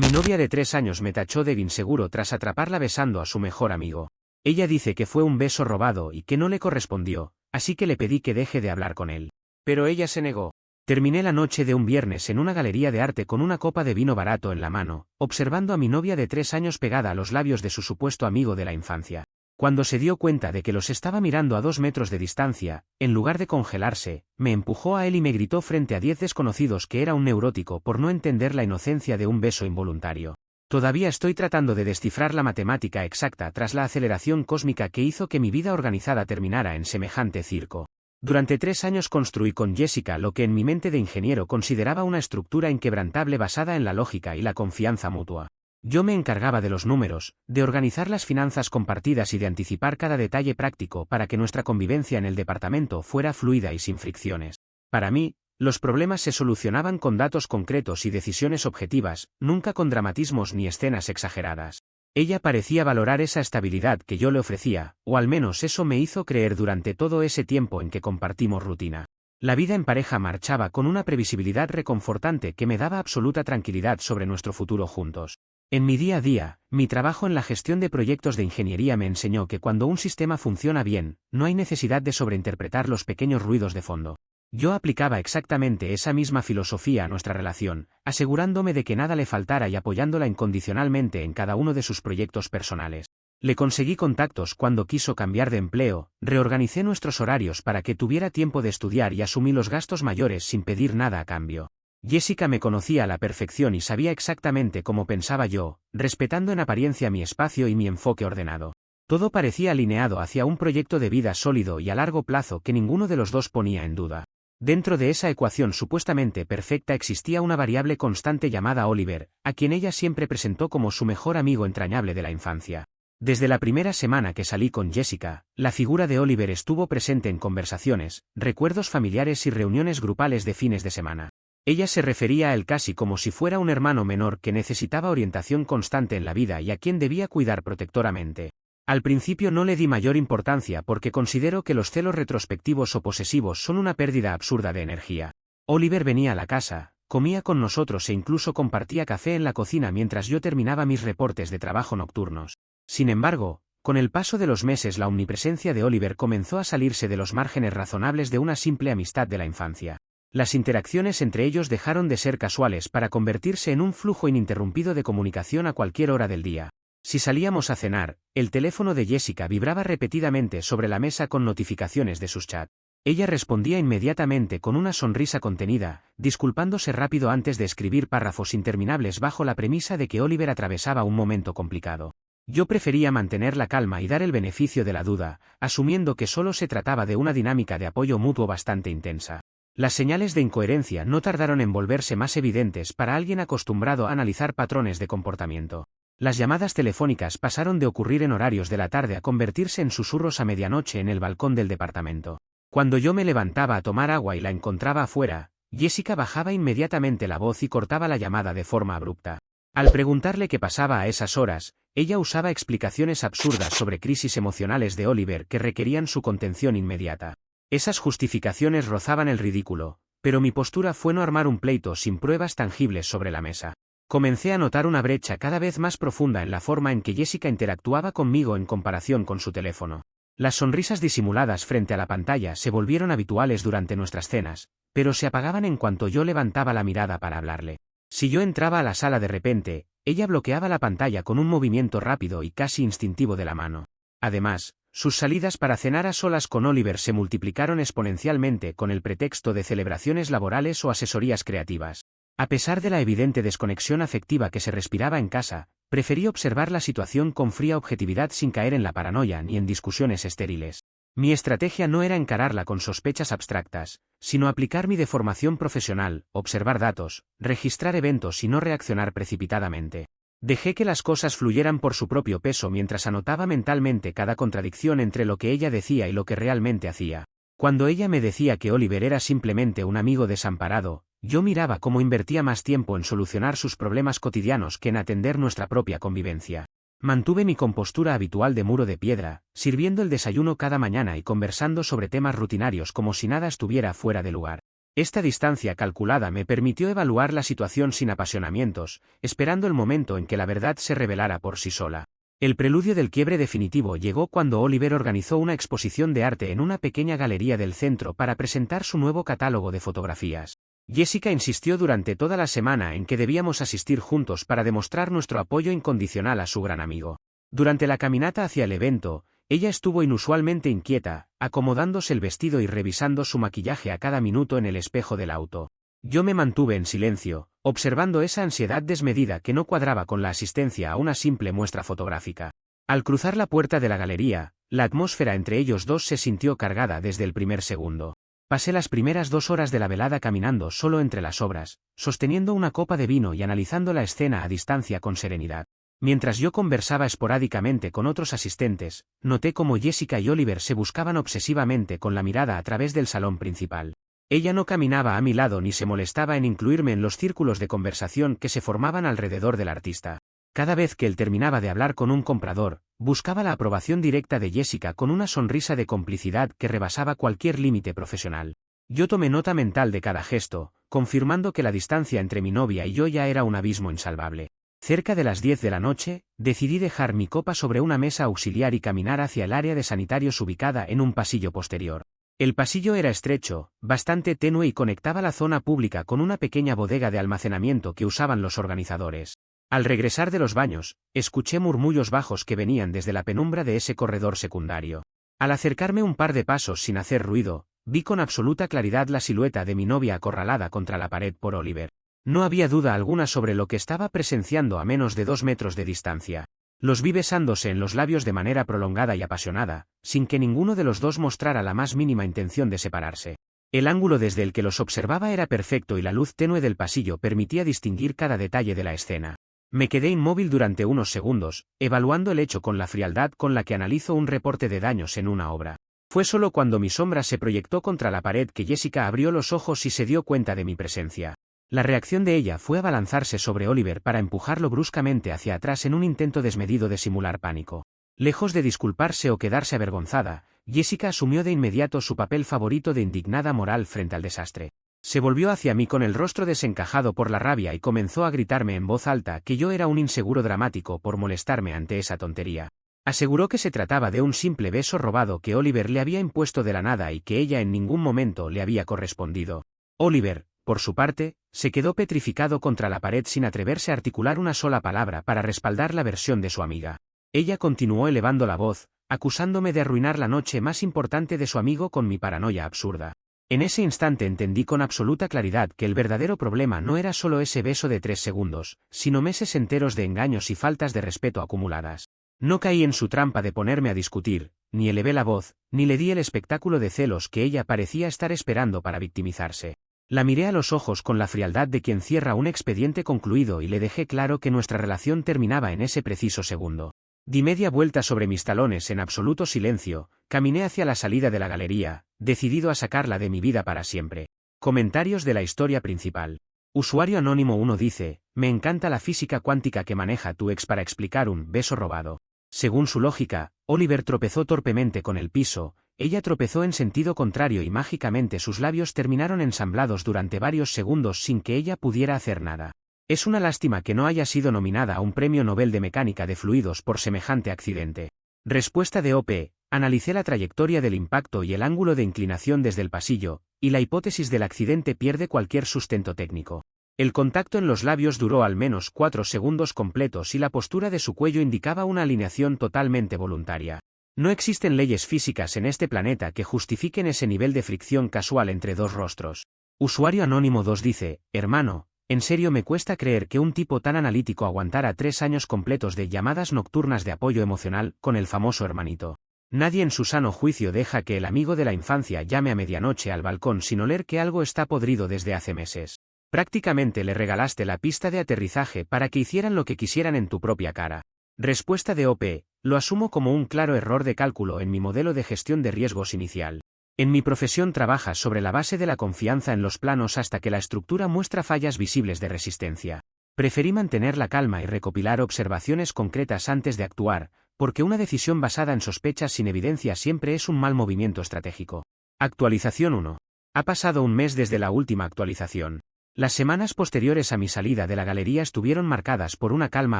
Mi novia de 3 años me tachó de inseguro tras atraparla besando a su mejor amigo. Ella dice que fue un beso robado y que no le correspondió, así que le pedí que deje de hablar con él. Pero ella se negó. Terminé la noche de un viernes en una galería de arte con una copa de vino barato en la mano, observando a mi novia de 3 años pegada a los labios de su supuesto amigo de la infancia. Cuando se dio cuenta de que los estaba mirando a 2 metros de distancia, en lugar de congelarse, me empujó a él y me gritó frente a 10 desconocidos que era un neurótico por no entender la inocencia de un beso involuntario. Todavía estoy tratando de descifrar la matemática exacta tras la aceleración cósmica que hizo que mi vida organizada terminara en semejante circo. Durante 3 años construí con Jessica lo que en mi mente de ingeniero consideraba una estructura inquebrantable basada en la lógica y la confianza mutua. Yo me encargaba de los números, de organizar las finanzas compartidas y de anticipar cada detalle práctico para que nuestra convivencia en el departamento fuera fluida y sin fricciones. Para mí, los problemas se solucionaban con datos concretos y decisiones objetivas, nunca con dramatismos ni escenas exageradas. Ella parecía valorar esa estabilidad que yo le ofrecía, o al menos eso me hizo creer durante todo ese tiempo en que compartimos rutina. La vida en pareja marchaba con una previsibilidad reconfortante que me daba absoluta tranquilidad sobre nuestro futuro juntos. En mi día a día, mi trabajo en la gestión de proyectos de ingeniería me enseñó que cuando un sistema funciona bien, no hay necesidad de sobreinterpretar los pequeños ruidos de fondo. Yo aplicaba exactamente esa misma filosofía a nuestra relación, asegurándome de que nada le faltara y apoyándola incondicionalmente en cada uno de sus proyectos personales. Le conseguí contactos cuando quiso cambiar de empleo, reorganicé nuestros horarios para que tuviera tiempo de estudiar y asumí los gastos mayores sin pedir nada a cambio. Jessica me conocía a la perfección y sabía exactamente cómo pensaba yo, respetando en apariencia mi espacio y mi enfoque ordenado. Todo parecía alineado hacia un proyecto de vida sólido y a largo plazo que ninguno de los dos ponía en duda. Dentro de esa ecuación supuestamente perfecta existía una variable constante llamada Oliver, a quien ella siempre presentó como su mejor amigo entrañable de la infancia. Desde la primera semana que salí con Jessica, la figura de Oliver estuvo presente en conversaciones, recuerdos familiares y reuniones grupales de fines de semana. Ella se refería a él casi como si fuera un hermano menor que necesitaba orientación constante en la vida y a quien debía cuidar protectoramente. Al principio no le di mayor importancia porque considero que los celos retrospectivos o posesivos son una pérdida absurda de energía. Oliver venía a la casa, comía con nosotros e incluso compartía café en la cocina mientras yo terminaba mis reportes de trabajo nocturnos. Sin embargo, con el paso de los meses la omnipresencia de Oliver comenzó a salirse de los márgenes razonables de una simple amistad de la infancia. Las interacciones entre ellos dejaron de ser casuales para convertirse en un flujo ininterrumpido de comunicación a cualquier hora del día. Si salíamos a cenar, el teléfono de Jessica vibraba repetidamente sobre la mesa con notificaciones de sus chats. Ella respondía inmediatamente con una sonrisa contenida, disculpándose rápido antes de escribir párrafos interminables bajo la premisa de que Oliver atravesaba un momento complicado. Yo prefería mantener la calma y dar el beneficio de la duda, asumiendo que solo se trataba de una dinámica de apoyo mutuo bastante intensa. Las señales de incoherencia no tardaron en volverse más evidentes para alguien acostumbrado a analizar patrones de comportamiento. Las llamadas telefónicas pasaron de ocurrir en horarios de la tarde a convertirse en susurros a medianoche en el balcón del departamento. Cuando yo me levantaba a tomar agua y la encontraba afuera, Jessica bajaba inmediatamente la voz y cortaba la llamada de forma abrupta. Al preguntarle qué pasaba a esas horas, ella usaba explicaciones absurdas sobre crisis emocionales de Oliver que requerían su contención inmediata. Esas justificaciones rozaban el ridículo, pero mi postura fue no armar un pleito sin pruebas tangibles sobre la mesa. Comencé a notar una brecha cada vez más profunda en la forma en que Jessica interactuaba conmigo en comparación con su teléfono. Las sonrisas disimuladas frente a la pantalla se volvieron habituales durante nuestras cenas, pero se apagaban en cuanto yo levantaba la mirada para hablarle. Si yo entraba a la sala de repente, ella bloqueaba la pantalla con un movimiento rápido y casi instintivo de la mano. Además, sus salidas para cenar a solas con Oliver se multiplicaron exponencialmente con el pretexto de celebraciones laborales o asesorías creativas. A pesar de la evidente desconexión afectiva que se respiraba en casa, preferí observar la situación con fría objetividad sin caer en la paranoia ni en discusiones estériles. Mi estrategia no era encararla con sospechas abstractas, sino aplicar mi deformación profesional, observar datos, registrar eventos y no reaccionar precipitadamente. Dejé que las cosas fluyeran por su propio peso mientras anotaba mentalmente cada contradicción entre lo que ella decía y lo que realmente hacía. Cuando ella me decía que Oliver era simplemente un amigo desamparado, yo miraba cómo invertía más tiempo en solucionar sus problemas cotidianos que en atender nuestra propia convivencia. Mantuve mi compostura habitual de muro de piedra, sirviendo el desayuno cada mañana y conversando sobre temas rutinarios como si nada estuviera fuera de lugar. Esta distancia calculada me permitió evaluar la situación sin apasionamientos, esperando el momento en que la verdad se revelara por sí sola. El preludio del quiebre definitivo llegó cuando Oliver organizó una exposición de arte en una pequeña galería del centro para presentar su nuevo catálogo de fotografías. Jessica insistió durante toda la semana en que debíamos asistir juntos para demostrar nuestro apoyo incondicional a su gran amigo. Durante la caminata hacia el evento, ella estuvo inusualmente inquieta, acomodándose el vestido y revisando su maquillaje a cada minuto en el espejo del auto. Yo me mantuve en silencio, observando esa ansiedad desmedida que no cuadraba con la asistencia a una simple muestra fotográfica. Al cruzar la puerta de la galería, la atmósfera entre ellos dos se sintió cargada desde el primer segundo. Pasé las primeras 2 horas de la velada caminando solo entre las obras, sosteniendo una copa de vino y analizando la escena a distancia con serenidad. Mientras yo conversaba esporádicamente con otros asistentes, noté cómo Jessica y Oliver se buscaban obsesivamente con la mirada a través del salón principal. Ella no caminaba a mi lado ni se molestaba en incluirme en los círculos de conversación que se formaban alrededor del artista. Cada vez que él terminaba de hablar con un comprador, buscaba la aprobación directa de Jessica con una sonrisa de complicidad que rebasaba cualquier límite profesional. Yo tomé nota mental de cada gesto, confirmando que la distancia entre mi novia y yo ya era un abismo insalvable. Cerca de las 10 de la noche, decidí dejar mi copa sobre una mesa auxiliar y caminar hacia el área de sanitarios ubicada en un pasillo posterior. El pasillo era estrecho, bastante tenue y conectaba la zona pública con una pequeña bodega de almacenamiento que usaban los organizadores. Al regresar de los baños, escuché murmullos bajos que venían desde la penumbra de ese corredor secundario. Al acercarme un par de pasos sin hacer ruido, vi con absoluta claridad la silueta de mi novia acorralada contra la pared por Oliver. No había duda alguna sobre lo que estaba presenciando a menos de 2 metros de distancia. Los vi besándose en los labios de manera prolongada y apasionada, sin que ninguno de los dos mostrara la más mínima intención de separarse. El ángulo desde el que los observaba era perfecto y la luz tenue del pasillo permitía distinguir cada detalle de la escena. Me quedé inmóvil durante unos segundos, evaluando el hecho con la frialdad con la que analizo un reporte de daños en una obra. Fue solo cuando mi sombra se proyectó contra la pared que Jessica abrió los ojos y se dio cuenta de mi presencia. La reacción de ella fue abalanzarse sobre Oliver para empujarlo bruscamente hacia atrás en un intento desmedido de simular pánico. Lejos de disculparse o quedarse avergonzada, Jessica asumió de inmediato su papel favorito de indignada moral frente al desastre. Se volvió hacia mí con el rostro desencajado por la rabia y comenzó a gritarme en voz alta que yo era un inseguro dramático por molestarme ante esa tontería. Aseguró que se trataba de un simple beso robado que Oliver le había impuesto de la nada y que ella en ningún momento le había correspondido. Oliver, por su parte, se quedó petrificado contra la pared sin atreverse a articular una sola palabra para respaldar la versión de su amiga. Ella continuó elevando la voz, acusándome de arruinar la noche más importante de su amigo con mi paranoia absurda. En ese instante entendí con absoluta claridad que el verdadero problema no era solo ese beso de 3 segundos, sino meses enteros de engaños y faltas de respeto acumuladas. No caí en su trampa de ponerme a discutir, ni elevé la voz, ni le di el espectáculo de celos que ella parecía estar esperando para victimizarse. La miré a los ojos con la frialdad de quien cierra un expediente concluido y le dejé claro que nuestra relación terminaba en ese preciso segundo. Di media vuelta sobre mis talones en absoluto silencio, caminé hacia la salida de la galería, decidido a sacarla de mi vida para siempre. Comentarios de la historia principal. Usuario Anónimo 1 dice, me encanta la física cuántica que maneja tu ex para explicar un beso robado. Según su lógica, Oliver tropezó torpemente con el piso, ella tropezó en sentido contrario y mágicamente sus labios terminaron ensamblados durante varios segundos sin que ella pudiera hacer nada. Es una lástima que no haya sido nominada a un premio Nobel de Mecánica de Fluidos por semejante accidente. Respuesta de OP, analicé la trayectoria del impacto y el ángulo de inclinación desde el pasillo, y la hipótesis del accidente pierde cualquier sustento técnico. El contacto en los labios duró al menos 4 segundos completos y la postura de su cuello indicaba una alineación totalmente voluntaria. No existen leyes físicas en este planeta que justifiquen ese nivel de fricción casual entre dos rostros. Usuario Anónimo 2 dice, hermano, en serio me cuesta creer que un tipo tan analítico aguantara 3 años completos de llamadas nocturnas de apoyo emocional con el famoso hermanito. Nadie en su sano juicio deja que el amigo de la infancia llame a medianoche al balcón sin oler que algo está podrido desde hace meses. Prácticamente le regalaste la pista de aterrizaje para que hicieran lo que quisieran en tu propia cara. Respuesta de OP, lo asumo como un claro error de cálculo en mi modelo de gestión de riesgos inicial. En mi profesión trabajas sobre la base de la confianza en los planos hasta que la estructura muestra fallas visibles de resistencia. Preferí mantener la calma y recopilar observaciones concretas antes de actuar, porque una decisión basada en sospechas sin evidencia siempre es un mal movimiento estratégico. Actualización 1. Ha pasado un mes desde la última actualización. Las semanas posteriores a mi salida de la galería estuvieron marcadas por una calma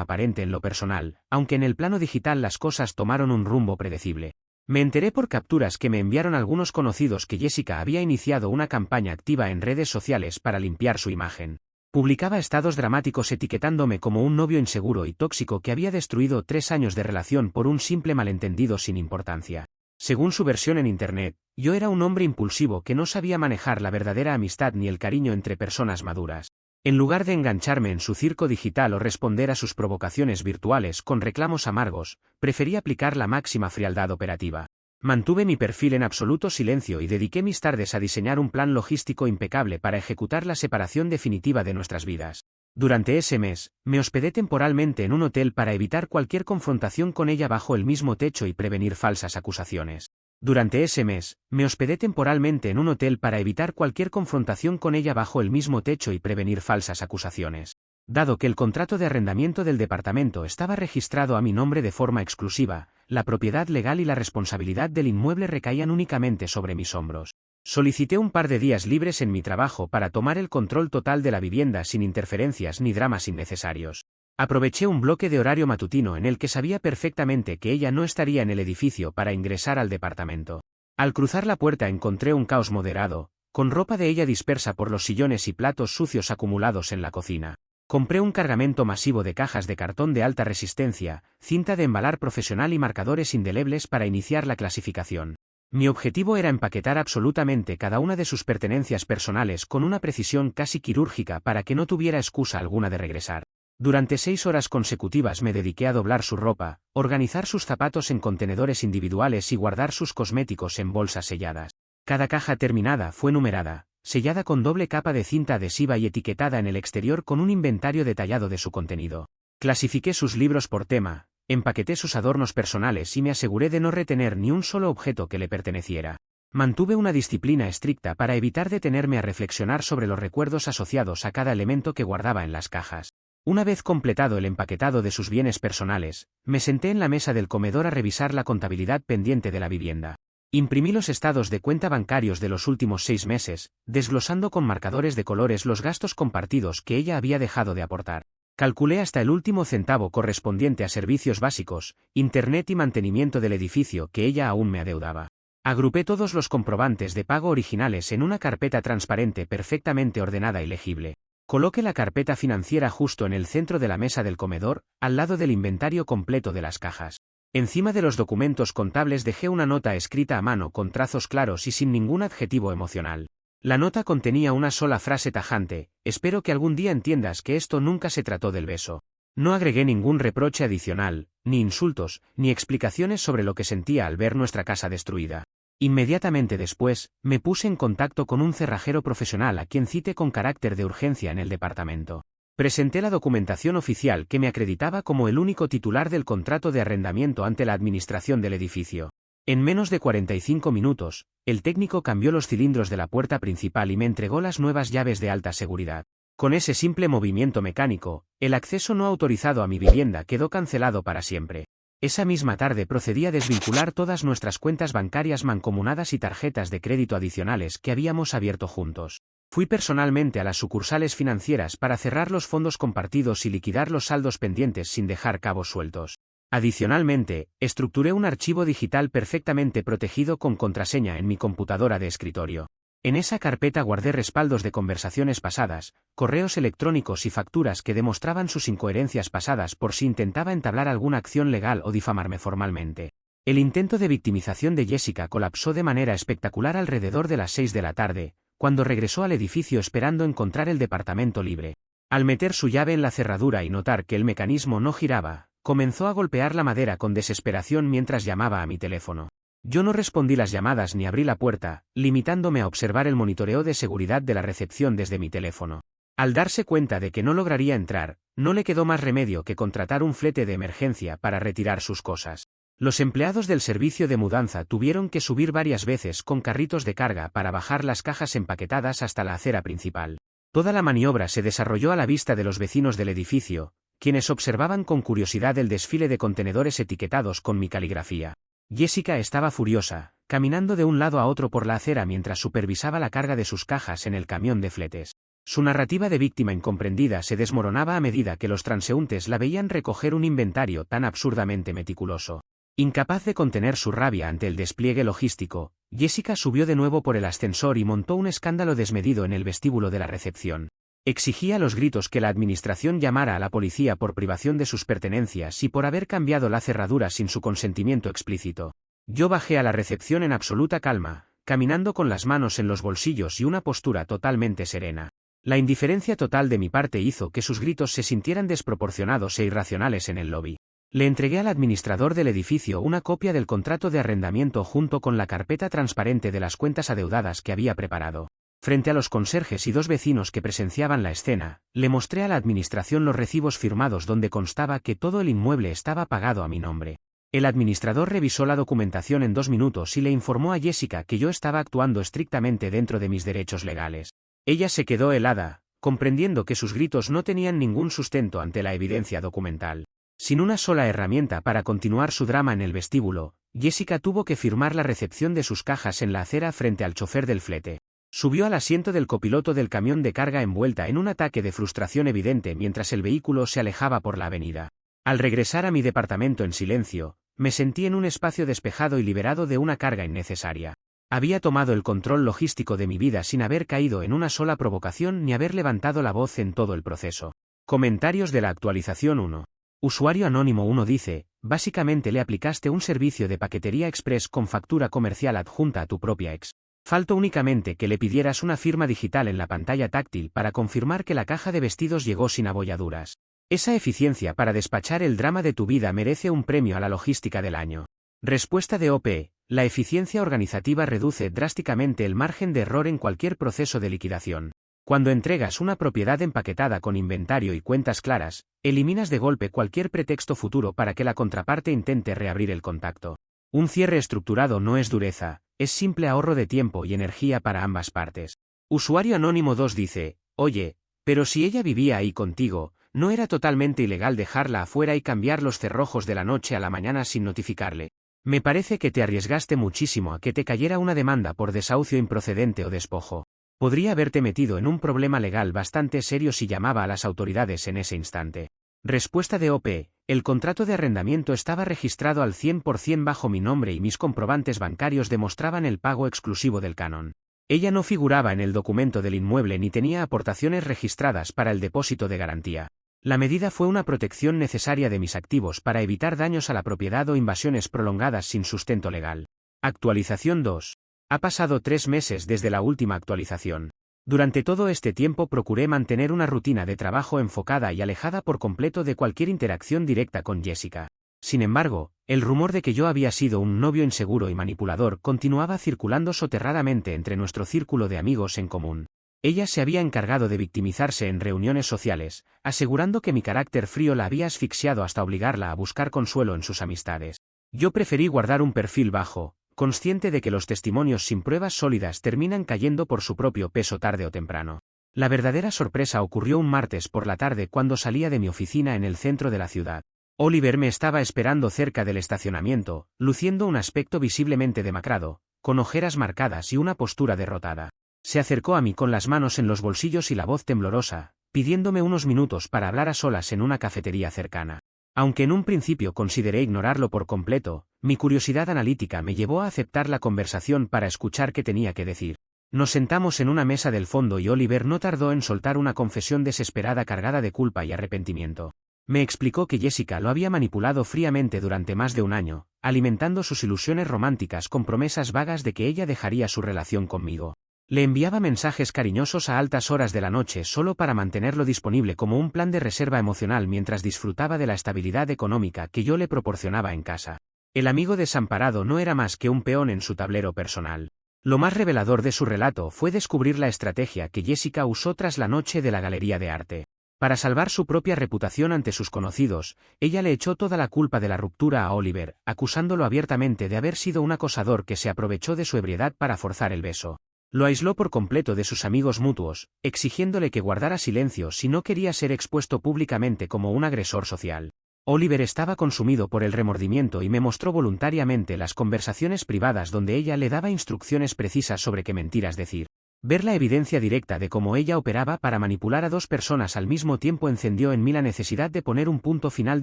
aparente en lo personal, aunque en el plano digital las cosas tomaron un rumbo predecible. Me enteré por capturas que me enviaron algunos conocidos que Jessica había iniciado una campaña activa en redes sociales para limpiar su imagen. Publicaba estados dramáticos etiquetándome como un novio inseguro y tóxico que había destruido 3 años de relación por un simple malentendido sin importancia. Según su versión en Internet, yo era un hombre impulsivo que no sabía manejar la verdadera amistad ni el cariño entre personas maduras. En lugar de engancharme en su circo digital o responder a sus provocaciones virtuales con reclamos amargos, preferí aplicar la máxima frialdad operativa. Mantuve mi perfil en absoluto silencio y dediqué mis tardes a diseñar un plan logístico impecable para ejecutar la separación definitiva de nuestras vidas. Durante ese mes, me hospedé temporalmente en un hotel para evitar cualquier confrontación con ella bajo el mismo techo y prevenir falsas acusaciones. Durante ese mes, me hospedé temporalmente en un hotel para evitar cualquier confrontación con ella bajo el mismo techo y prevenir falsas acusaciones. Dado que el contrato de arrendamiento del departamento estaba registrado a mi nombre de forma exclusiva, la propiedad legal y la responsabilidad del inmueble recaían únicamente sobre mis hombros. Solicité un par de días libres en mi trabajo para tomar el control total de la vivienda sin interferencias ni dramas innecesarios. Aproveché un bloque de horario matutino en el que sabía perfectamente que ella no estaría en el edificio para ingresar al departamento. Al cruzar la puerta encontré un caos moderado, con ropa de ella dispersa por los sillones y platos sucios acumulados en la cocina. Compré un cargamento masivo de cajas de cartón de alta resistencia, cinta de embalar profesional y marcadores indelebles para iniciar la clasificación. Mi objetivo era empaquetar absolutamente cada una de sus pertenencias personales con una precisión casi quirúrgica para que no tuviera excusa alguna de regresar. Durante 6 horas consecutivas me dediqué a doblar su ropa, organizar sus zapatos en contenedores individuales y guardar sus cosméticos en bolsas selladas. Cada caja terminada fue numerada, sellada con doble capa de cinta adhesiva y etiquetada en el exterior con un inventario detallado de su contenido. Clasifiqué sus libros por tema, empaqueté sus adornos personales y me aseguré de no retener ni un solo objeto que le perteneciera. Mantuve una disciplina estricta para evitar detenerme a reflexionar sobre los recuerdos asociados a cada elemento que guardaba en las cajas. Una vez completado el empaquetado de sus bienes personales, me senté en la mesa del comedor a revisar la contabilidad pendiente de la vivienda. Imprimí los estados de cuenta bancarios de los últimos 6 meses, desglosando con marcadores de colores los gastos compartidos que ella había dejado de aportar. Calculé hasta el último centavo correspondiente a servicios básicos, internet y mantenimiento del edificio que ella aún me adeudaba. Agrupé todos los comprobantes de pago originales en una carpeta transparente perfectamente ordenada y legible. Coloqué la carpeta financiera justo en el centro de la mesa del comedor, al lado del inventario completo de las cajas. Encima de los documentos contables dejé una nota escrita a mano con trazos claros y sin ningún adjetivo emocional. La nota contenía una sola frase tajante: espero que algún día entiendas que esto nunca se trató del beso. No agregué ningún reproche adicional, ni insultos, ni explicaciones sobre lo que sentía al ver nuestra casa destruida. Inmediatamente después, me puse en contacto con un cerrajero profesional a quien cité con carácter de urgencia en el departamento. Presenté la documentación oficial que me acreditaba como el único titular del contrato de arrendamiento ante la administración del edificio. En menos de 45 minutos, el técnico cambió los cilindros de la puerta principal y me entregó las nuevas llaves de alta seguridad. Con ese simple movimiento mecánico, el acceso no autorizado a mi vivienda quedó cancelado para siempre. Esa misma tarde procedí a desvincular todas nuestras cuentas bancarias mancomunadas y tarjetas de crédito adicionales que habíamos abierto juntos. Fui personalmente a las sucursales financieras para cerrar los fondos compartidos y liquidar los saldos pendientes sin dejar cabos sueltos. Adicionalmente, estructuré un archivo digital perfectamente protegido con contraseña en mi computadora de escritorio. En esa carpeta guardé respaldos de conversaciones pasadas, correos electrónicos y facturas que demostraban sus incoherencias pasadas por si intentaba entablar alguna acción legal o difamarme formalmente. El intento de victimización de Jessica colapsó de manera espectacular alrededor de las 6 de la tarde, cuando regresó al edificio esperando encontrar el departamento libre. Al meter su llave en la cerradura y notar que el mecanismo no giraba, comenzó a golpear la madera con desesperación mientras llamaba a mi teléfono. Yo no respondí las llamadas ni abrí la puerta, limitándome a observar el monitoreo de seguridad de la recepción desde mi teléfono. Al darse cuenta de que no lograría entrar, no le quedó más remedio que contratar un flete de emergencia para retirar sus cosas. Los empleados del servicio de mudanza tuvieron que subir varias veces con carritos de carga para bajar las cajas empaquetadas hasta la acera principal. Toda la maniobra se desarrolló a la vista de los vecinos del edificio, quienes observaban con curiosidad el desfile de contenedores etiquetados con mi caligrafía. Jessica estaba furiosa, caminando de un lado a otro por la acera mientras supervisaba la carga de sus cajas en el camión de fletes. Su narrativa de víctima incomprendida se desmoronaba a medida que los transeúntes la veían recoger un inventario tan absurdamente meticuloso. Incapaz de contener su rabia ante el despliegue logístico, Jessica subió de nuevo por el ascensor y montó un escándalo desmedido en el vestíbulo de la recepción. Exigía a los gritos que la administración llamara a la policía por privación de sus pertenencias y por haber cambiado la cerradura sin su consentimiento explícito. Yo bajé a la recepción en absoluta calma, caminando con las manos en los bolsillos y una postura totalmente serena. La indiferencia total de mi parte hizo que sus gritos se sintieran desproporcionados e irracionales en el lobby. Le entregué al administrador del edificio una copia del contrato de arrendamiento junto con la carpeta transparente de las cuentas adeudadas que había preparado. Frente a los conserjes y 2 vecinos que presenciaban la escena, le mostré a la administración los recibos firmados donde constaba que todo el inmueble estaba pagado a mi nombre. El administrador revisó la documentación en 2 minutos y le informó a Jessica que yo estaba actuando estrictamente dentro de mis derechos legales. Ella se quedó helada, comprendiendo que sus gritos no tenían ningún sustento ante la evidencia documental. Sin una sola herramienta para continuar su drama en el vestíbulo, Jessica tuvo que firmar la recepción de sus cajas en la acera frente al chofer del flete. Subió al asiento del copiloto del camión de carga envuelta en un ataque de frustración evidente mientras el vehículo se alejaba por la avenida. Al regresar a mi departamento en silencio, me sentí en un espacio despejado y liberado de una carga innecesaria. Había tomado el control logístico de mi vida sin haber caído en una sola provocación ni haber levantado la voz en todo el proceso. Comentarios de la actualización 1. Usuario Anónimo 1 dice, básicamente le aplicaste un servicio de paquetería express con factura comercial adjunta a tu propia ex. Faltó únicamente que le pidieras una firma digital en la pantalla táctil para confirmar que la caja de vestidos llegó sin abolladuras. Esa eficiencia para despachar el drama de tu vida merece un premio a la logística del año. Respuesta de OP. La eficiencia organizativa reduce drásticamente el margen de error en cualquier proceso de liquidación. Cuando entregas una propiedad empaquetada con inventario y cuentas claras, eliminas de golpe cualquier pretexto futuro para que la contraparte intente reabrir el contacto. Un cierre estructurado no es dureza, es simple ahorro de tiempo y energía para ambas partes. Usuario Anónimo 2 dice, oye, pero si ella vivía ahí contigo, ¿no era totalmente ilegal dejarla afuera y cambiar los cerrojos de la noche a la mañana sin notificarle? Me parece que te arriesgaste muchísimo a que te cayera una demanda por desahucio improcedente o despojo. Podría haberte metido en un problema legal bastante serio si llamaba a las autoridades en ese instante. Respuesta de OP. El contrato de arrendamiento estaba registrado al 100% bajo mi nombre y mis comprobantes bancarios demostraban el pago exclusivo del canon. Ella no figuraba en el documento del inmueble ni tenía aportaciones registradas para el depósito de garantía. La medida fue una protección necesaria de mis activos para evitar daños a la propiedad o invasiones prolongadas sin sustento legal. Actualización 2. Ha pasado 3 meses desde la última actualización. Durante todo este tiempo procuré mantener una rutina de trabajo enfocada y alejada por completo de cualquier interacción directa con Jessica. Sin embargo, el rumor de que yo había sido un novio inseguro y manipulador continuaba circulando soterradamente entre nuestro círculo de amigos en común. Ella se había encargado de victimizarse en reuniones sociales, asegurando que mi carácter frío la había asfixiado hasta obligarla a buscar consuelo en sus amistades. Yo preferí guardar un perfil bajo, consciente de que los testimonios sin pruebas sólidas terminan cayendo por su propio peso tarde o temprano. La verdadera sorpresa ocurrió un martes por la tarde cuando salía de mi oficina en el centro de la ciudad. Oliver me estaba esperando cerca del estacionamiento, luciendo un aspecto visiblemente demacrado, con ojeras marcadas y una postura derrotada. Se acercó a mí con las manos en los bolsillos y la voz temblorosa, pidiéndome unos minutos para hablar a solas en una cafetería cercana. Aunque en un principio consideré ignorarlo por completo, mi curiosidad analítica me llevó a aceptar la conversación para escuchar qué tenía que decir. Nos sentamos en una mesa del fondo y Oliver no tardó en soltar una confesión desesperada cargada de culpa y arrepentimiento. Me explicó que Jessica lo había manipulado fríamente durante más de un año, alimentando sus ilusiones románticas con promesas vagas de que ella dejaría su relación conmigo. Le enviaba mensajes cariñosos a altas horas de la noche solo para mantenerlo disponible como un plan de reserva emocional mientras disfrutaba de la estabilidad económica que yo le proporcionaba en casa. El amigo desamparado no era más que un peón en su tablero personal. Lo más revelador de su relato fue descubrir la estrategia que Jessica usó tras la noche de la galería de arte. Para salvar su propia reputación ante sus conocidos, ella le echó toda la culpa de la ruptura a Oliver, acusándolo abiertamente de haber sido un acosador que se aprovechó de su ebriedad para forzar el beso. Lo aisló por completo de sus amigos mutuos, exigiéndole que guardara silencio si no quería ser expuesto públicamente como un agresor social. Oliver estaba consumido por el remordimiento y me mostró voluntariamente las conversaciones privadas donde ella le daba instrucciones precisas sobre qué mentiras decir. Ver la evidencia directa de cómo ella operaba para manipular a dos personas al mismo tiempo encendió en mí la necesidad de poner un punto final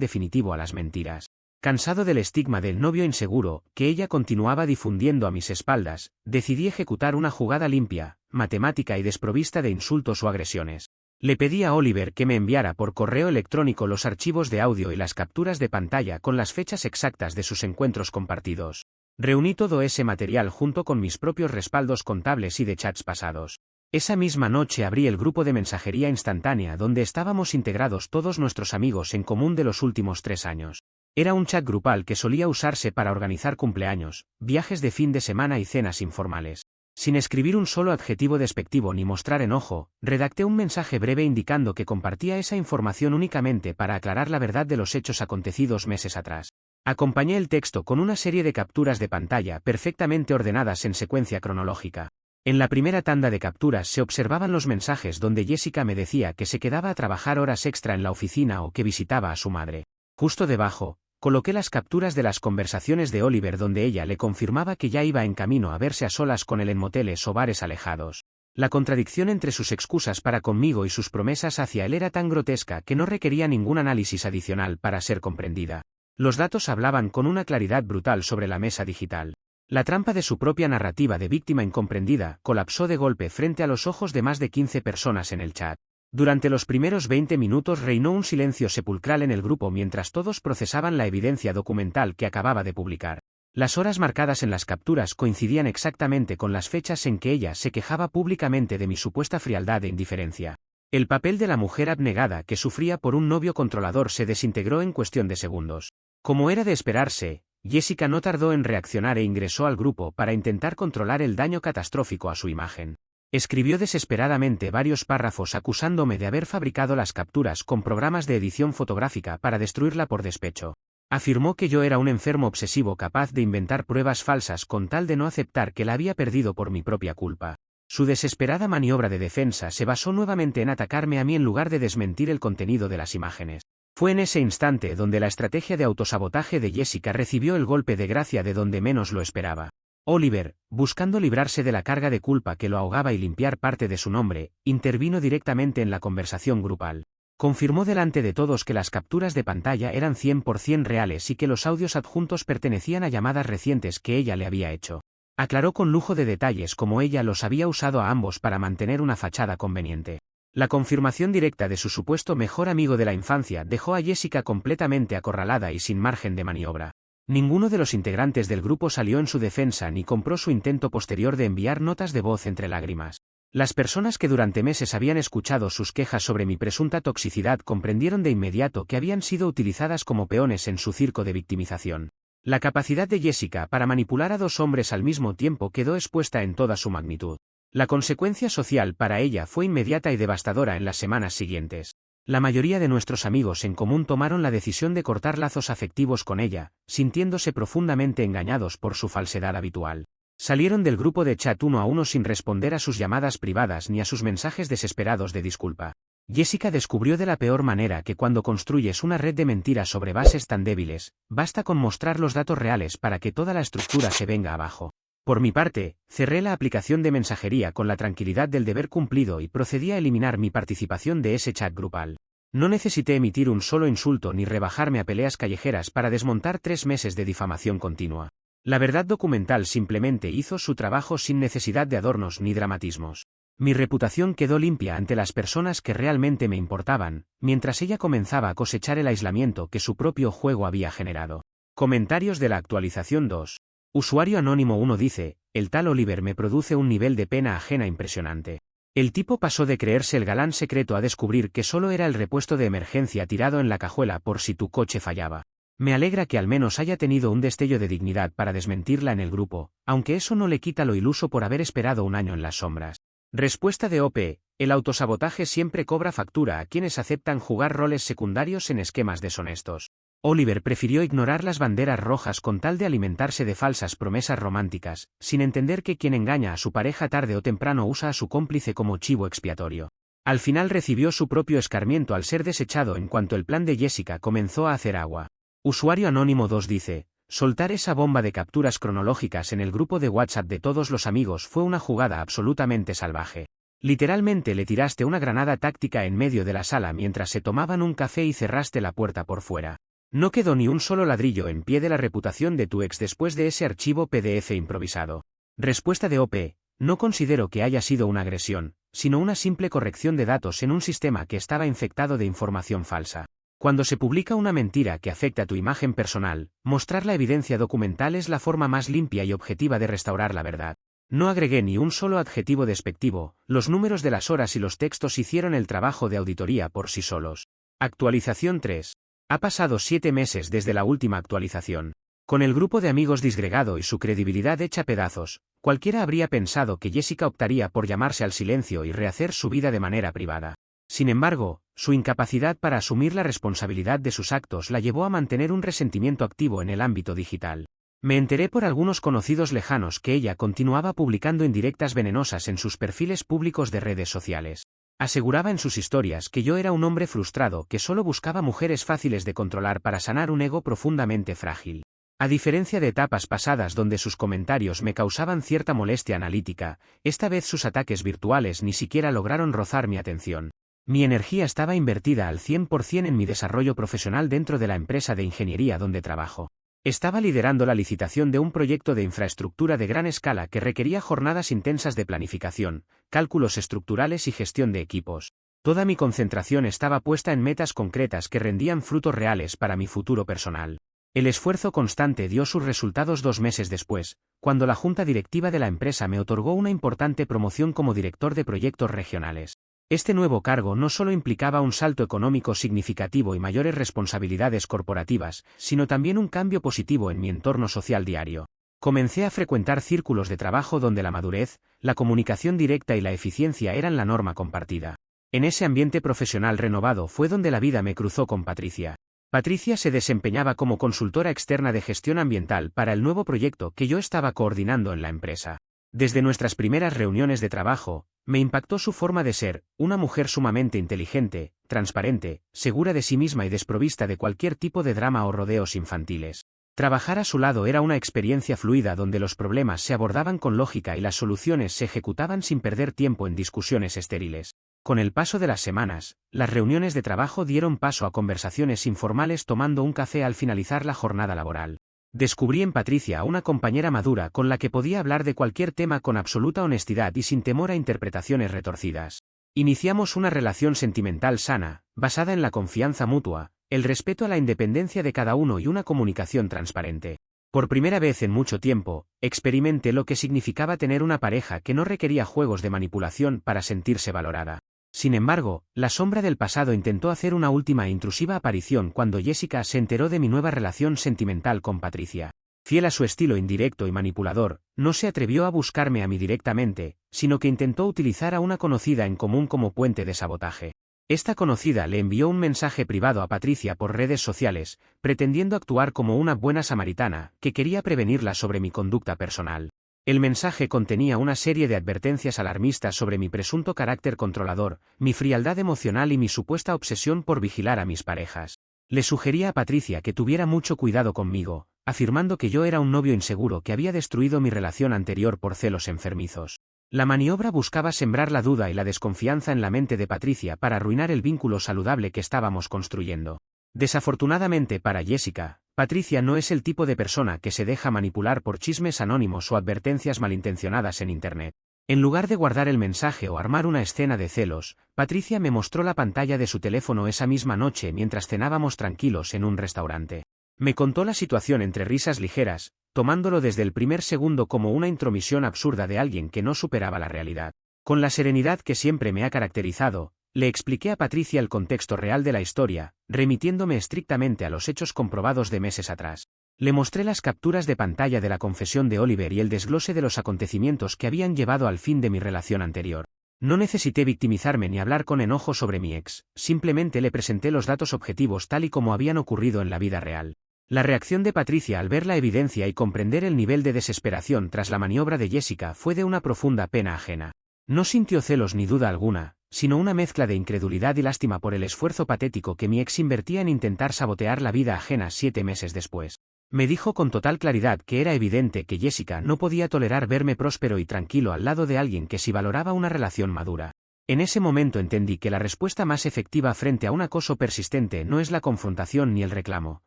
definitivo a las mentiras. Cansado del estigma del novio inseguro, que ella continuaba difundiendo a mis espaldas, decidí ejecutar una jugada limpia, matemática y desprovista de insultos o agresiones. Le pedí a Oliver que me enviara por correo electrónico los archivos de audio y las capturas de pantalla con las fechas exactas de sus encuentros compartidos. Reuní todo ese material junto con mis propios respaldos contables y de chats pasados. Esa misma noche abrí el grupo de mensajería instantánea donde estábamos integrados todos nuestros amigos en común de los últimos 3 años. Era un chat grupal que solía usarse para organizar cumpleaños, viajes de fin de semana y cenas informales. Sin escribir un solo adjetivo despectivo ni mostrar enojo, redacté un mensaje breve indicando que compartía esa información únicamente para aclarar la verdad de los hechos acontecidos meses atrás. Acompañé el texto con una serie de capturas de pantalla perfectamente ordenadas en secuencia cronológica. En la primera tanda de capturas se observaban los mensajes donde Jessica me decía que se quedaba a trabajar horas extra en la oficina o que visitaba a su madre. Justo debajo, coloqué las capturas de las conversaciones de Oliver donde ella le confirmaba que ya iba en camino a verse a solas con él en moteles o bares alejados. La contradicción entre sus excusas para conmigo y sus promesas hacia él era tan grotesca que no requería ningún análisis adicional para ser comprendida. Los datos hablaban con una claridad brutal sobre la mesa digital. La trampa de su propia narrativa de víctima incomprendida colapsó de golpe frente a los ojos de más de 15 personas en el chat. Durante los primeros 20 minutos reinó un silencio sepulcral en el grupo mientras todos procesaban la evidencia documental que acababa de publicar. Las horas marcadas en las capturas coincidían exactamente con las fechas en que ella se quejaba públicamente de mi supuesta frialdad e indiferencia. El papel de la mujer abnegada que sufría por un novio controlador se desintegró en cuestión de segundos. Como era de esperarse, Jessica no tardó en reaccionar e ingresó al grupo para intentar controlar el daño catastrófico a su imagen. Escribió desesperadamente varios párrafos acusándome de haber fabricado las capturas con programas de edición fotográfica para destruirla por despecho. Afirmó que yo era un enfermo obsesivo capaz de inventar pruebas falsas con tal de no aceptar que la había perdido por mi propia culpa. Su desesperada maniobra de defensa se basó nuevamente en atacarme a mí en lugar de desmentir el contenido de las imágenes. Fue en ese instante donde la estrategia de autosabotaje de Jessica recibió el golpe de gracia de donde menos lo esperaba. Oliver, buscando librarse de la carga de culpa que lo ahogaba y limpiar parte de su nombre, intervino directamente en la conversación grupal. Confirmó delante de todos que las capturas de pantalla eran 100% reales y que los audios adjuntos pertenecían a llamadas recientes que ella le había hecho. Aclaró con lujo de detalles cómo ella los había usado a ambos para mantener una fachada conveniente. La confirmación directa de su supuesto mejor amigo de la infancia dejó a Jessica completamente acorralada y sin margen de maniobra. Ninguno de los integrantes del grupo salió en su defensa ni compró su intento posterior de enviar notas de voz entre lágrimas. Las personas que durante meses habían escuchado sus quejas sobre mi presunta toxicidad comprendieron de inmediato que habían sido utilizadas como peones en su circo de victimización. La capacidad de Jessica para manipular a dos hombres al mismo tiempo quedó expuesta en toda su magnitud. La consecuencia social para ella fue inmediata y devastadora en las semanas siguientes. La mayoría de nuestros amigos en común tomaron la decisión de cortar lazos afectivos con ella, sintiéndose profundamente engañados por su falsedad habitual. Salieron del grupo de chat uno a uno sin responder a sus llamadas privadas ni a sus mensajes desesperados de disculpa. Jessica descubrió de la peor manera que cuando construyes una red de mentiras sobre bases tan débiles, basta con mostrar los datos reales para que toda la estructura se venga abajo. Por mi parte, cerré la aplicación de mensajería con la tranquilidad del deber cumplido y procedí a eliminar mi participación de ese chat grupal. No necesité emitir un solo insulto ni rebajarme a peleas callejeras para desmontar 3 meses de difamación continua. La verdad documental simplemente hizo su trabajo sin necesidad de adornos ni dramatismos. Mi reputación quedó limpia ante las personas que realmente me importaban, mientras ella comenzaba a cosechar el aislamiento que su propio juego había generado. Comentarios de la actualización 2. Usuario Anónimo 1 dice, el tal Oliver me produce un nivel de pena ajena impresionante. El tipo pasó de creerse el galán secreto a descubrir que solo era el repuesto de emergencia tirado en la cajuela por si tu coche fallaba. Me alegra que al menos haya tenido un destello de dignidad para desmentirla en el grupo, aunque eso no le quita lo iluso por haber esperado un año en las sombras. Respuesta de OP, el autosabotaje siempre cobra factura a quienes aceptan jugar roles secundarios en esquemas deshonestos. Oliver prefirió ignorar las banderas rojas con tal de alimentarse de falsas promesas románticas, sin entender que quien engaña a su pareja tarde o temprano usa a su cómplice como chivo expiatorio. Al final recibió su propio escarmiento al ser desechado en cuanto el plan de Jessica comenzó a hacer agua. Usuario Anónimo 2 dice, soltar esa bomba de capturas cronológicas en el grupo de WhatsApp de todos los amigos fue una jugada absolutamente salvaje. Literalmente le tiraste una granada táctica en medio de la sala mientras se tomaban un café y cerraste la puerta por fuera. No quedó ni un solo ladrillo en pie de la reputación de tu ex después de ese archivo PDF improvisado. Respuesta de OP, no considero que haya sido una agresión, sino una simple corrección de datos en un sistema que estaba infectado de información falsa. Cuando se publica una mentira que afecta a tu imagen personal, mostrar la evidencia documental es la forma más limpia y objetiva de restaurar la verdad. No agregué ni un solo adjetivo despectivo, los números de las horas y los textos hicieron el trabajo de auditoría por sí solos. Actualización 3. Ha pasado 7 meses desde la última actualización. Con el grupo de amigos disgregado y su credibilidad hecha pedazos, cualquiera habría pensado que Jessica optaría por llamarse al silencio y rehacer su vida de manera privada. Sin embargo, su incapacidad para asumir la responsabilidad de sus actos la llevó a mantener un resentimiento activo en el ámbito digital. Me enteré por algunos conocidos lejanos que ella continuaba publicando indirectas venenosas en sus perfiles públicos de redes sociales. Aseguraba en sus historias que yo era un hombre frustrado que solo buscaba mujeres fáciles de controlar para sanar un ego profundamente frágil. A diferencia de etapas pasadas donde sus comentarios me causaban cierta molestia analítica, esta vez sus ataques virtuales ni siquiera lograron rozar mi atención. Mi energía estaba invertida al 100% en mi desarrollo profesional dentro de la empresa de ingeniería donde trabajo. Estaba liderando la licitación de un proyecto de infraestructura de gran escala que requería jornadas intensas de planificación, cálculos estructurales y gestión de equipos. Toda mi concentración estaba puesta en metas concretas que rendían frutos reales para mi futuro personal. El esfuerzo constante dio sus resultados 2 meses después, cuando la junta directiva de la empresa me otorgó una importante promoción como director de proyectos regionales. Este nuevo cargo no solo implicaba un salto económico significativo y mayores responsabilidades corporativas, sino también un cambio positivo en mi entorno social diario. Comencé a frecuentar círculos de trabajo donde la madurez, la comunicación directa y la eficiencia eran la norma compartida. En ese ambiente profesional renovado fue donde la vida me cruzó con Patricia. Patricia se desempeñaba como consultora externa de gestión ambiental para el nuevo proyecto que yo estaba coordinando en la empresa. Desde nuestras primeras reuniones de trabajo, me impactó su forma de ser, una mujer sumamente inteligente, transparente, segura de sí misma y desprovista de cualquier tipo de drama o rodeos infantiles. Trabajar a su lado era una experiencia fluida donde los problemas se abordaban con lógica y las soluciones se ejecutaban sin perder tiempo en discusiones estériles. Con el paso de las semanas, las reuniones de trabajo dieron paso a conversaciones informales tomando un café al finalizar la jornada laboral. Descubrí en Patricia a una compañera madura con la que podía hablar de cualquier tema con absoluta honestidad y sin temor a interpretaciones retorcidas. Iniciamos una relación sentimental sana, basada en la confianza mutua, el respeto a la independencia de cada uno y una comunicación transparente. Por primera vez en mucho tiempo, experimenté lo que significaba tener una pareja que no requería juegos de manipulación para sentirse valorada. Sin embargo, la sombra del pasado intentó hacer una última e intrusiva aparición cuando Jessica se enteró de mi nueva relación sentimental con Patricia. Fiel a su estilo indirecto y manipulador, no se atrevió a buscarme a mí directamente, sino que intentó utilizar a una conocida en común como puente de sabotaje. Esta conocida le envió un mensaje privado a Patricia por redes sociales, pretendiendo actuar como una buena samaritana, que quería prevenirla sobre mi conducta personal. El mensaje contenía una serie de advertencias alarmistas sobre mi presunto carácter controlador, mi frialdad emocional y mi supuesta obsesión por vigilar a mis parejas. Le sugería a Patricia que tuviera mucho cuidado conmigo, afirmando que yo era un novio inseguro que había destruido mi relación anterior por celos enfermizos. La maniobra buscaba sembrar la duda y la desconfianza en la mente de Patricia para arruinar el vínculo saludable que estábamos construyendo. Desafortunadamente para Jessica, Patricia no es el tipo de persona que se deja manipular por chismes anónimos o advertencias malintencionadas en Internet. En lugar de guardar el mensaje o armar una escena de celos, Patricia me mostró la pantalla de su teléfono esa misma noche mientras cenábamos tranquilos en un restaurante. Me contó la situación entre risas ligeras, tomándolo desde el primer segundo como una intromisión absurda de alguien que no superaba la realidad. Con la serenidad que siempre me ha caracterizado, le expliqué a Patricia el contexto real de la historia, remitiéndome estrictamente a los hechos comprobados de meses atrás. Le mostré las capturas de pantalla de la confesión de Oliver y el desglose de los acontecimientos que habían llevado al fin de mi relación anterior. No necesité victimizarme ni hablar con enojo sobre mi ex, simplemente le presenté los datos objetivos tal y como habían ocurrido en la vida real. La reacción de Patricia al ver la evidencia y comprender el nivel de desesperación tras la maniobra de Jessica fue de una profunda pena ajena. No sintió celos ni duda alguna, sino una mezcla de incredulidad y lástima por el esfuerzo patético que mi ex invertía en intentar sabotear la vida ajena 7 meses después. Me dijo con total claridad que era evidente que Jessica no podía tolerar verme próspero y tranquilo al lado de alguien que sí valoraba una relación madura. En ese momento entendí que la respuesta más efectiva frente a un acoso persistente no es la confrontación ni el reclamo,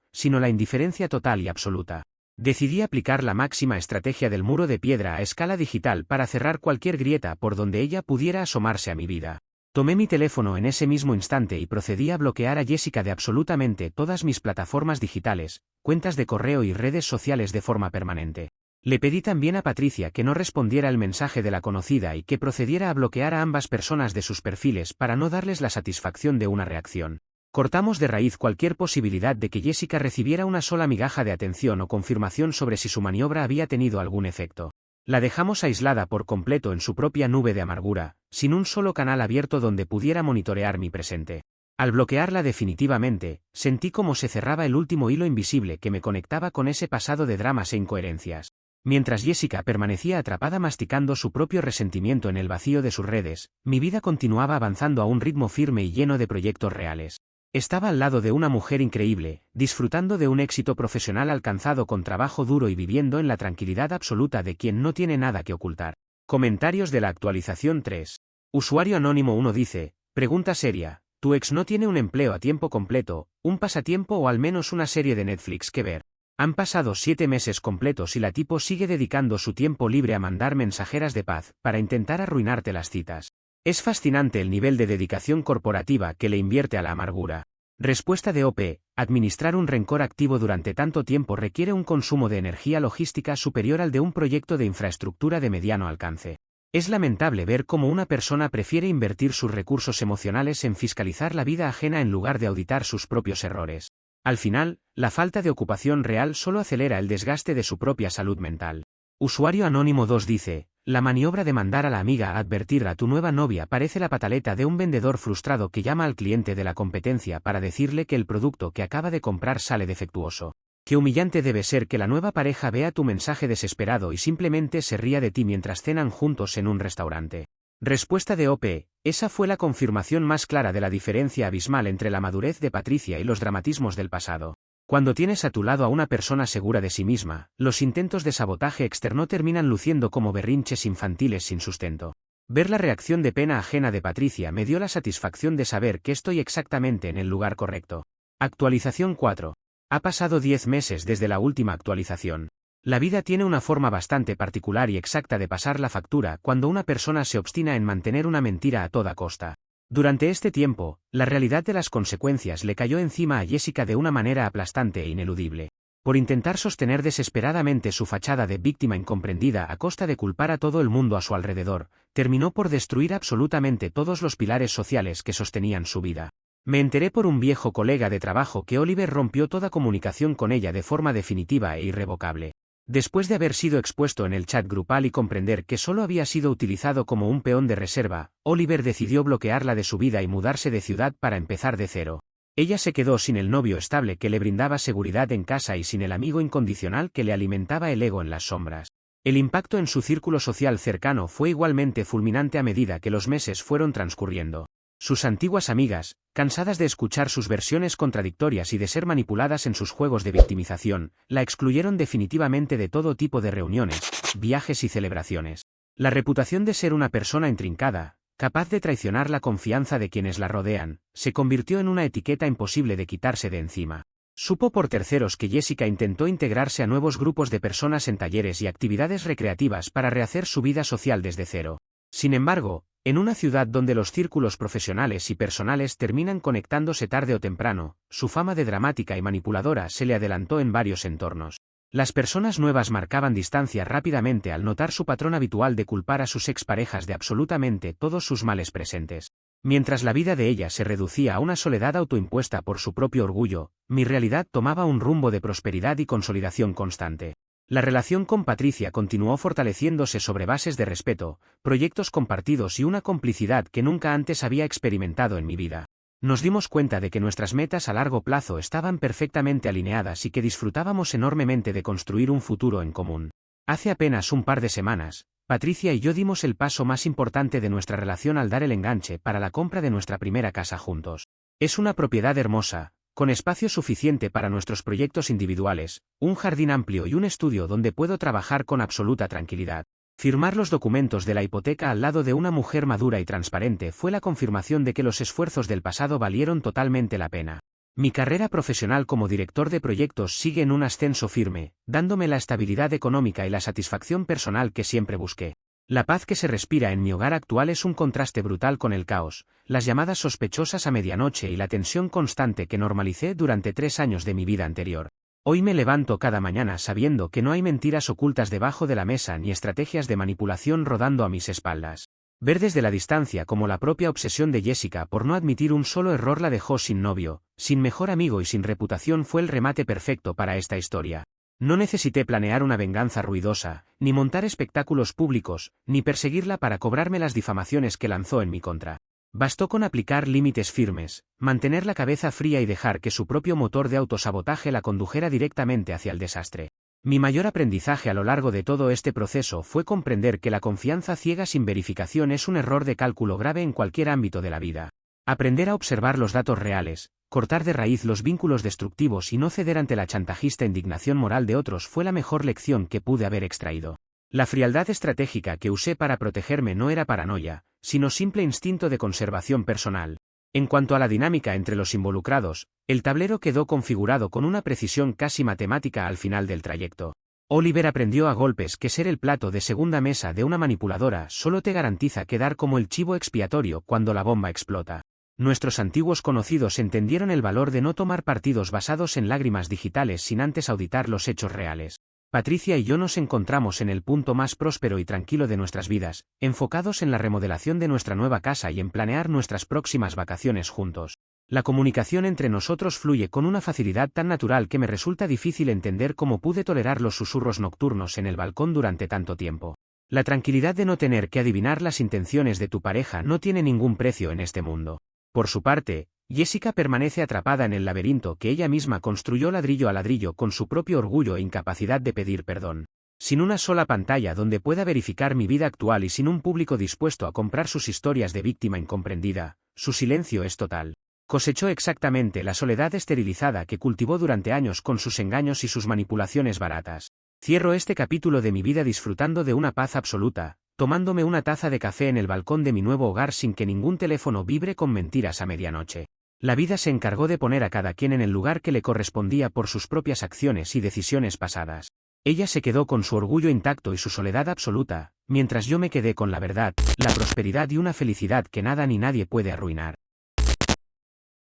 sino la indiferencia total y absoluta. Decidí aplicar la máxima estrategia del muro de piedra a escala digital para cerrar cualquier grieta por donde ella pudiera asomarse a mi vida. Tomé mi teléfono en ese mismo instante y procedí a bloquear a Jessica de absolutamente todas mis plataformas digitales, cuentas de correo y redes sociales de forma permanente. Le pedí también a Patricia que no respondiera el mensaje de la conocida y que procediera a bloquear a ambas personas de sus perfiles para no darles la satisfacción de una reacción. Cortamos de raíz cualquier posibilidad de que Jessica recibiera una sola migaja de atención o confirmación sobre si su maniobra había tenido algún efecto. La dejamos aislada por completo en su propia nube de amargura, sin un solo canal abierto donde pudiera monitorear mi presente. Al bloquearla definitivamente, sentí como se cerraba el último hilo invisible que me conectaba con ese pasado de dramas e incoherencias. Mientras Jessica permanecía atrapada masticando su propio resentimiento en el vacío de sus redes, mi vida continuaba avanzando a un ritmo firme y lleno de proyectos reales. Estaba al lado de una mujer increíble, disfrutando de un éxito profesional alcanzado con trabajo duro y viviendo en la tranquilidad absoluta de quien no tiene nada que ocultar. Comentarios de la actualización 3. Usuario anónimo 1 dice, pregunta seria, ¿tu ex no tiene un empleo a tiempo completo, un pasatiempo o al menos una serie de Netflix que ver? Han pasado 7 meses completos y la tipo sigue dedicando su tiempo libre a mandar mensajeras de paz para intentar arruinarte las citas. Es fascinante el nivel de dedicación corporativa que le invierte a la amargura. Respuesta de OP, administrar un rencor activo durante tanto tiempo requiere un consumo de energía logística superior al de un proyecto de infraestructura de mediano alcance. Es lamentable ver cómo una persona prefiere invertir sus recursos emocionales en fiscalizar la vida ajena en lugar de auditar sus propios errores. Al final, la falta de ocupación real solo acelera el desgaste de su propia salud mental. Usuario anónimo 2 dice, la maniobra de mandar a la amiga a advertir a tu nueva novia parece la pataleta de un vendedor frustrado que llama al cliente de la competencia para decirle que el producto que acaba de comprar sale defectuoso. Qué humillante debe ser que la nueva pareja vea tu mensaje desesperado y simplemente se ría de ti mientras cenan juntos en un restaurante. Respuesta de OP, esa fue la confirmación más clara de la diferencia abismal entre la madurez de Patricia y los dramatismos del pasado. Cuando tienes a tu lado a una persona segura de sí misma, los intentos de sabotaje externo terminan luciendo como berrinches infantiles sin sustento. Ver la reacción de pena ajena de Patricia me dio la satisfacción de saber que estoy exactamente en el lugar correcto. Actualización 4. Ha pasado 10 meses desde la última actualización. La vida tiene una forma bastante particular y exacta de pasar la factura cuando una persona se obstina en mantener una mentira a toda costa. Durante este tiempo, la realidad de las consecuencias le cayó encima a Jessica de una manera aplastante e ineludible. Por intentar sostener desesperadamente su fachada de víctima incomprendida a costa de culpar a todo el mundo a su alrededor, terminó por destruir absolutamente todos los pilares sociales que sostenían su vida. Me enteré por un viejo colega de trabajo que Oliver rompió toda comunicación con ella de forma definitiva e irrevocable. Después de haber sido expuesto en el chat grupal y comprender que solo había sido utilizado como un peón de reserva, Oliver decidió bloquearla de su vida y mudarse de ciudad para empezar de cero. Ella se quedó sin el novio estable que le brindaba seguridad en casa y sin el amigo incondicional que le alimentaba el ego en las sombras. El impacto en su círculo social cercano fue igualmente fulminante a medida que los meses fueron transcurriendo. Sus antiguas amigas, cansadas de escuchar sus versiones contradictorias y de ser manipuladas en sus juegos de victimización, la excluyeron definitivamente de todo tipo de reuniones, viajes y celebraciones. La reputación de ser una persona intrincada, capaz de traicionar la confianza de quienes la rodean, se convirtió en una etiqueta imposible de quitarse de encima. Supo por terceros que Jessica intentó integrarse a nuevos grupos de personas en talleres y actividades recreativas para rehacer su vida social desde cero. Sin embargo, en una ciudad donde los círculos profesionales y personales terminan conectándose tarde o temprano, su fama de dramática y manipuladora se le adelantó en varios entornos. Las personas nuevas marcaban distancia rápidamente al notar su patrón habitual de culpar a sus exparejas de absolutamente todos sus males presentes. Mientras la vida de ella se reducía a una soledad autoimpuesta por su propio orgullo, mi realidad tomaba un rumbo de prosperidad y consolidación constante. La relación con Patricia continuó fortaleciéndose sobre bases de respeto, proyectos compartidos y una complicidad que nunca antes había experimentado en mi vida. Nos dimos cuenta de que nuestras metas a largo plazo estaban perfectamente alineadas y que disfrutábamos enormemente de construir un futuro en común. Hace apenas un par de semanas, Patricia y yo dimos el paso más importante de nuestra relación al dar el enganche para la compra de nuestra primera casa juntos. Es una propiedad hermosa, con espacio suficiente para nuestros proyectos individuales, un jardín amplio y un estudio donde puedo trabajar con absoluta tranquilidad. Firmar los documentos de la hipoteca al lado de una mujer madura y transparente fue la confirmación de que los esfuerzos del pasado valieron totalmente la pena. Mi carrera profesional como director de proyectos sigue en un ascenso firme, dándome la estabilidad económica y la satisfacción personal que siempre busqué. La paz que se respira en mi hogar actual es un contraste brutal con el caos, las llamadas sospechosas a medianoche y la tensión constante que normalicé durante 3 años de mi vida anterior. Hoy me levanto cada mañana sabiendo que no hay mentiras ocultas debajo de la mesa ni estrategias de manipulación rodando a mis espaldas. Ver desde la distancia como la propia obsesión de Jessica por no admitir un solo error la dejó sin novio, sin mejor amigo y sin reputación fue el remate perfecto para esta historia. No necesité planear una venganza ruidosa, ni montar espectáculos públicos, ni perseguirla para cobrarme las difamaciones que lanzó en mi contra. Bastó con aplicar límites firmes, mantener la cabeza fría y dejar que su propio motor de autosabotaje la condujera directamente hacia el desastre. Mi mayor aprendizaje a lo largo de todo este proceso fue comprender que la confianza ciega sin verificación es un error de cálculo grave en cualquier ámbito de la vida. Aprender a observar los datos reales, cortar de raíz los vínculos destructivos y no ceder ante la chantajista indignación moral de otros fue la mejor lección que pude haber extraído. La frialdad estratégica que usé para protegerme no era paranoia, sino simple instinto de conservación personal. En cuanto a la dinámica entre los involucrados, el tablero quedó configurado con una precisión casi matemática al final del trayecto. Oliver aprendió a golpes que ser el plato de segunda mesa de una manipuladora solo te garantiza quedar como el chivo expiatorio cuando la bomba explota. Nuestros antiguos conocidos entendieron el valor de no tomar partidos basados en lágrimas digitales sin antes auditar los hechos reales. Patricia y yo nos encontramos en el punto más próspero y tranquilo de nuestras vidas, enfocados en la remodelación de nuestra nueva casa y en planear nuestras próximas vacaciones juntos. La comunicación entre nosotros fluye con una facilidad tan natural que me resulta difícil entender cómo pude tolerar los susurros nocturnos en el balcón durante tanto tiempo. La tranquilidad de no tener que adivinar las intenciones de tu pareja no tiene ningún precio en este mundo. Por su parte, Jessica permanece atrapada en el laberinto que ella misma construyó ladrillo a ladrillo con su propio orgullo e incapacidad de pedir perdón. Sin una sola pantalla donde pueda verificar mi vida actual y sin un público dispuesto a comprar sus historias de víctima incomprendida, su silencio es total. Cosechó exactamente la soledad esterilizada que cultivó durante años con sus engaños y sus manipulaciones baratas. Cierro este capítulo de mi vida disfrutando de una paz absoluta, tomándome una taza de café en el balcón de mi nuevo hogar sin que ningún teléfono vibre con mentiras a medianoche. La vida se encargó de poner a cada quien en el lugar que le correspondía por sus propias acciones y decisiones pasadas. Ella se quedó con su orgullo intacto y su soledad absoluta, mientras yo me quedé con la verdad, la prosperidad y una felicidad que nada ni nadie puede arruinar.